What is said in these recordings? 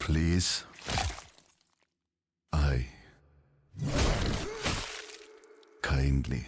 Please, I kindly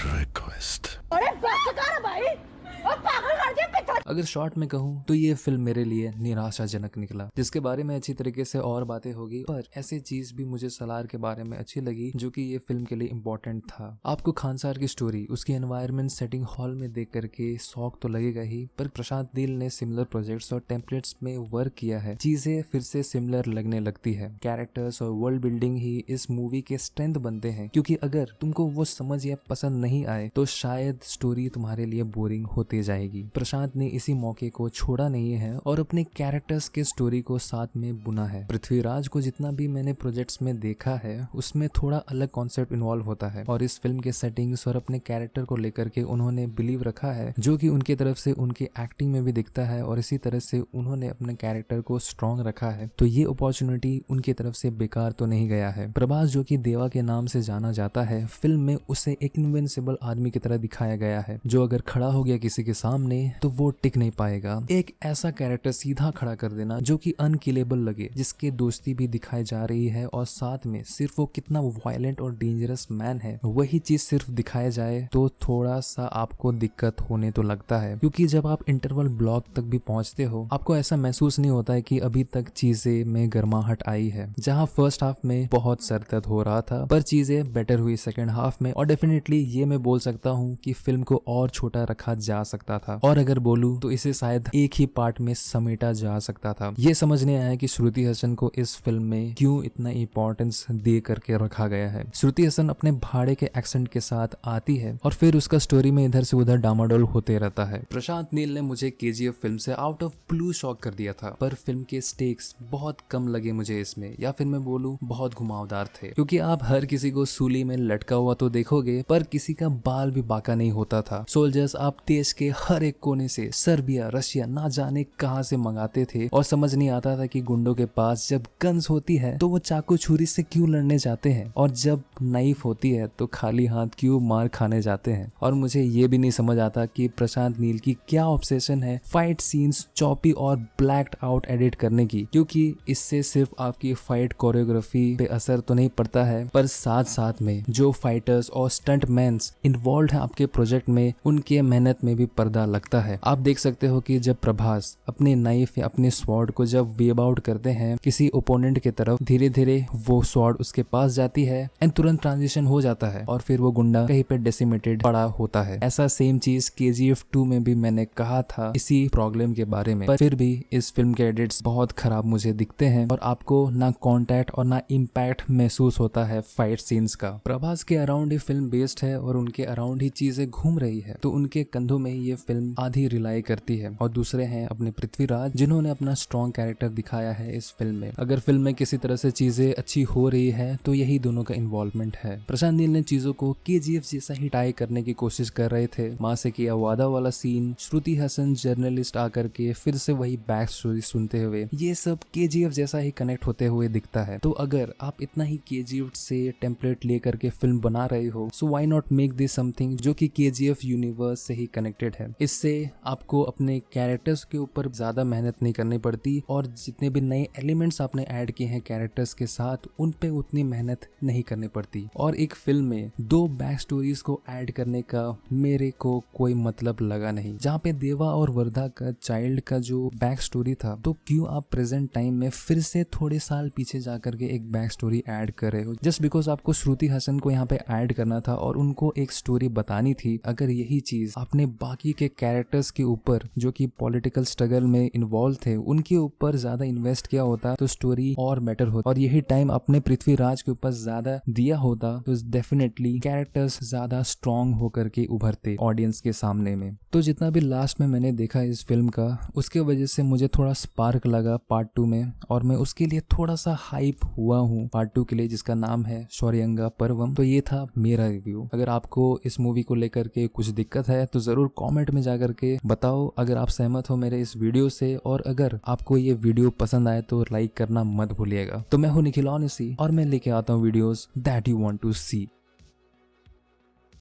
request. अरे बस कर भाई, और पागल कर दिया पिता। अगर शॉर्ट में कहूँ तो ये फिल्म मेरे लिए निराशाजनक निकला, जिसके बारे में अच्छी तरीके से और बातें होगी, पर ऐसी चीज भी मुझे सलार के बारे में अच्छी लगी जो कि ये फिल्म के लिए इम्पोर्टेंट था। आपको खानसार की स्टोरी, उसकी एनवायरनमेंट सेटिंग हॉल में देख करके शौक तो लगेगा ही, पर प्रशांत नील ने सिमिलर प्रोजेक्ट्स और टेम्पलेट्स में वर्क किया है, चीजें फिर से सिमिलर लगने लगती है। कैरेक्टर्स और वर्ल्ड बिल्डिंग ही इस मूवी के स्ट्रेंथ बनते हैं, क्योंकि अगर तुमको वो समझ या पसंद नहीं आए तो शायद स्टोरी तुम्हारे लिए बोरिंग होती जाएगी। प्रशांत ने इसी मौके को छोड़ा नहीं है और अपने कैरेक्टर्स के स्टोरी को साथ में बुना है। पृथ्वीराज को जितना भी मैंने प्रोजेक्ट्स में देखा है उसमें थोड़ा अलग कॉन्सेप्ट इन्वॉल्व होता है, और इस फिल्म के सेटिंग्स और अपने कैरेक्टर को लेकर के उन्होंने बिलीव रखा है, जो कि उनकी तरफ से उनकी एक्टिंग में भी दिखता है, और इसी तरह से उन्होंने अपने कैरेक्टर को स्ट्रॉन्ग रखा है। तो ये अपॉर्चुनिटी उनकी तरफ से बेकार तो नहीं गया है। प्रभास, जो कि देवा के नाम से जाना जाता है, फिल्म में उसे एक इनविंसिबल आदमी की तरह दिखाया गया है, जो अगर खड़ा हो गया किसी के सामने तो वो टिक नहीं पाएगा। एक ऐसा कैरेक्टर सीधा खड़ा कर देना जो कि अनकिलेबल लगे, जिसके दोस्ती भी दिखाई जा रही है, और साथ में सिर्फ वो कितना वायलेंट और डेंजरस मैन है वही चीज सिर्फ दिखाया जाए तो थोड़ा सा आपको दिक्कत होने तो लगता है। क्योंकि जब आप इंटरवल ब्लॉक तक भी पहुंचते हो, आपको ऐसा महसूस नहीं होता है कि अभी तक चीजें में गर्माहट आई है। जहां फर्स्ट हाफ में बहुत सरदर्द हो रहा था, पर चीजें बेटर हुई सेकेंड हाफ में, और डेफिनेटली ये मैं बोल सकता हूँ कि फिल्म को और छोटा रखा जा सकता था, और अगर बोलूं तो इसे शायद एक ही पार्ट में समेटा जा सकता था। ये समझ नहीं आया कि श्रुति हसन को इस फिल्म में क्यों इतना इंपॉर्टेंस दे करके रखा गया है। श्रुति हसन अपने भाड़े के एक्सेंट के साथ आती है और फिर उसका स्टोरी में इधर से उधर डामाडोल होते रहता है। प्रशांत नील ने मुझे केजीएफ फिल्म से आउट ऑफ ब्लू शॉक कर दिया था, पर फिल्म के स्टेक्स बहुत कम लगे मुझे इसमें, या फिर मैं बोलूं बहुत घुमावदार थे। क्योंकि आप हर किसी को सूली में लटका हुआ तो देखोगे, पर किसी का बाल भी बाका नहीं होता था। सोल्जर्स आप देश के हर एक कोने से, सर्बिया, रशिया, ना जाने कहां से मंगाते थे, और समझ नहीं आता था कि गुंडों के पास जब गन्स होती है तो वो चाकू छुरी से क्यों लड़ने जाते हैं, और जब नाइफ होती है तो खाली हाथ क्यों मार खाने जाते हैं। और मुझे ये भी नहीं समझ आता कि प्रशांत नील की क्या ऑब्सेशन है फाइट सीन्स चॉपी और ब्लैक्ड आउट एडिट करने की, क्योंकि इससे सिर्फ आपकी फाइट कोरियोग्राफी पे असर तो नहीं पड़ता है, पर साथ साथ में जो फाइटर्स और स्टंट मैन्स इन्वॉल्व है आपके प्रोजेक्ट में, उनके मेहनत में भी पर्दा लगता है। आप देख सकते हो कि जब प्रभास अपने नाइफ या अपने स्वॉर्ड को जब वेव आउट करते हैं किसी ओपोनेंट की तरफ, धीरे धीरे वो स्वॉर्ड उसके पास जाती है एंड तुरंत ट्रांजिशन हो जाता है, और फिर वो गुंडा कहीं पे डेसिमेटेड पड़ा होता है। ऐसा सेम चीज KGF 2 में भी मैंने कहा था इसी प्रॉब्लम के बारे में, पर फिर भी इस फिल्म के एडिट्स बहुत खराब मुझे दिखते हैं, और आपको ना कॉन्टैक्ट और ना इम्पैक्ट महसूस होता है फाइट सीन्स का। प्रभास के अराउंड ही फिल्म बेस्ड है और उनके अराउंड ही चीजें घूम रही है, तो उनके कंधों में ही ये फिल्म आधी रिलाई करती है। और दूसरे हैं अपने पृथ्वीराज, जिन्होंने अपना स्ट्रॉन्ग कैरेक्टर दिखाया है इस फिल्म में। अगर फिल्म में किसी तरह से चीजें अच्छी हो रही है तो यही दोनों का इन्वॉल्वमेंट है। प्रशांत नील ने चीजों को KGF जैसा ही टाई करने की कोशिश कर रहे थे। माँ से किया वादा वाला सीन, श्रुति हसन जर्नलिस्ट आकर के फिर से वही बैक स्टोरी सुनते हुए, ये सब KGF जैसा ही कनेक्ट होते हुए दिखता है। तो अगर आप इतना ही KGF से टेम्पलेट लेकर के फिल्म बना रहे हो, so why not make this something जो कि KGF यूनिवर्स से ही कनेक्टेड है। इससे आपको अपने कैरेक्टर्स के ऊपर ज्यादा मेहनत नहीं करनी पड़ती, और जितने भी नए एलिमेंट्स आपने ऐड किए हैं कैरेक्टर्स के साथ, उन पे उतनी मेहनत नहीं करनी पड़ती। और एक फिल्म में 2 बैक स्टोरीज को ऐड करने का मेरे को कोई मतलब लगा नहीं। जहाँ पे देवा और वर्धा का चाइल्ड का जो बैक स्टोरी था, तो क्यों आप प्रेजेंट टाइम में फिर से थोड़े साल पीछे जाकर के एक बैक स्टोरी ऐड कर रहे हो, जस्ट बिकॉज आपको श्रुति हसन को यहाँ पे ऐड करना था और उनको एक स्टोरी बतानी थी। अगर यही चीज आपने बाकी के कैरेक्टर्स के ऊपर जो कि पॉलिटिकल स्ट्रगल में इन्वॉल्व थे, उनके ऊपर ज्यादा इन्वेस्ट किया होता तो स्टोरी और बेटर होता, और यही टाइम अपने पृथ्वीराज के ऊपर ज्यादा दिया होता तो डेफिनेटली कैरेक्टर्स ज्यादा स्ट्रॉन्ग होकर के उभरते ऑडियंस के सामने में। तो जितना भी लास्ट में मैंने देखा इस फिल्म का, उसके वजह से मुझे थोड़ा स्पार्क लगा पार्ट 2 में, और मैं उसके लिए थोड़ा सा हाइप हुआ हूँ पार्ट 2 के लिए, जिसका नाम है शौर्यंगा पर्वम। तो ये था मेरा रिव्यू। अगर आपको इस मूवी को लेकर के कुछ दिक्कत है तो जरूर कमेंट में जाकर के बताओ। अगर आप सहमत हो मेरे इस वीडियो से, और अगर आपको ये वीडियो पसंद आए तो लाइक करना मत भूलिएगा। तो मैं हूँ निखिल ऑनेस्टी, और मैं लेके आता हूँ videos that you want to C.